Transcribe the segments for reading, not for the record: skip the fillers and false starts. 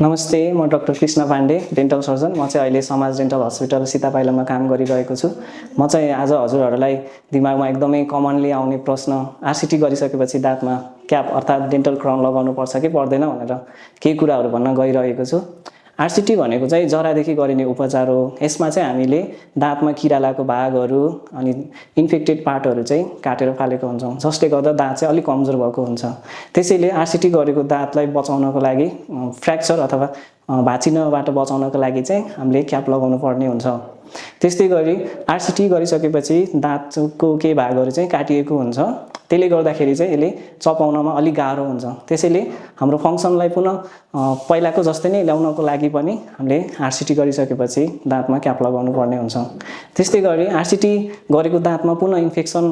नमस्ते, म doctor Krishna Pandey, dental surgeon. म चाहिँ अहिले समाज डेन्टल हस्पिटल सीतापाइलामा काम गरिरहेको छु। म चाहिँ आज हजुरहरूलाई दिमागमा एकदमै कमनली आउने प्रश्न, आरसिटी गरिसकेपछि दाँतमा क्याप अर्थात् डेन्टल क्राउन लगाउनु पर्छ कि पर्दैन भनेर केही कुराहरू भन्न गइरहेको छु। आरसिटी भनेको चाहिँ जरादेखि गरिने उपचार हो। यसमा चाहिँ हामीले दाँतमा किरा लागेको भागहरू अनि इन्फेक्टेड पार्टहरू चाहिँ काटेर फालेको हुन्छौँ, जसले गर्दा दाँत चाहिँ अलिक कमजोर भएको हुन्छ। त्यसैले आरसिटी गरेको दाँतलाई बचाउनको लागि फ्र्याक्चर अथवा भाँचिनबाट बचाउनको लागि चाहिँ हामीले क्याप लगाउनु पर्ने हुन्छ। त्यस्तै गरी आरसिटी गरिसकेपछि दाँतको केही भागहरू चाहिँ काटिएको हुन्छ। त्यसले गर्दाखेरि चाहिँ यसले चपाउनमा अलिक गाह्रो हुन्छ। त्यसैले हाम्रो फङ्सनलाई पुनः पहिलाको जस्तै नै ल्याउनको लागि पनि हामीले आरसिटी गरिसकेपछि दाँतमा क्याप लगाउनु पर्ने हुन्छ। त्यस्तै गरी आरसिटी गरेको दाँतमा पुनः इन्फेक्सन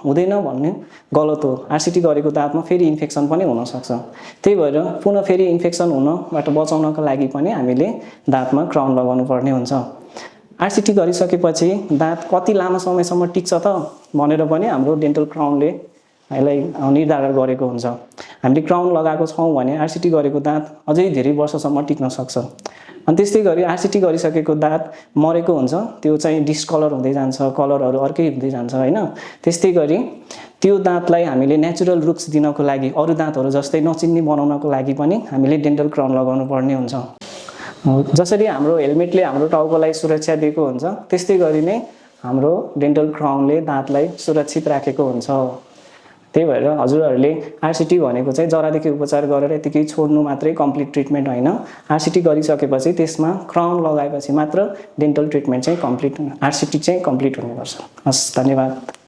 हुँदैन भन्ने गलत हो। आरसिटी गरेको दाँतमा फेरि इन्फेक्सन पनि हुनसक्छ। त्यही भएर पुनः फेरि इन्फेक्सन हुनबाट बचाउनको लागि पनि हामीले दाँतमा क्राउन लगाउनु पर्ने हुन्छ। आरसिटी गरिसकेपछि दाँत कति लामो समयसम्म टिक्छ त भनेर पनि हाम्रो डेन्टल क्राउनले यसलाई निर्धारण गरेको हुन्छ। हामीले क्राउन लगाएको छौँ भने आरसिटी गरेको दाँत अझै धेरै वर्षसम्म टिक्न सक्छ। अनि त्यस्तै गरी आरसिटी गरिसकेको दाँत मरेको हुन्छ, त्यो चाहिँ डिस्कलर हुँदै जान्छ, कलरहरू अर्कै हुँदै जान्छ हैन। त्यस्तै गरी त्यो दाँतलाई हामीले नेचुरल लुक्स दिनको लागि अरू दाँतहरू जस्तै नचिन्ने बनाउनको लागि पनि हामीले डेन्टल क्राउन लगाउनु पर्ने हुन्छ। जसरी हाम्रो हेलमेटले हाम्रो टाउकोलाई सुरक्षा दिएको हुन्छ, त्यस्तै गरी नै हाम्रो डेन्टल क्राउनले दाँतलाई सुरक्षित राखेको हुन्छ। त्यही भएर हजुरहरूले आरसिटी भनेको चाहिँ जरादेखि उपचार गरेर यतिकै छोड्नु मात्रै कम्प्लिट ट्रिटमेन्ट होइन। आरसिटी गरिसकेपछि त्यसमा क्राउन लगाएपछि मात्र डेन्टल ट्रिटमेन्ट चाहिँ कम्प्लिट, आरसिटी चाहिँ कम्प्लिट हुनुपर्छ। हस्, धन्यवाद।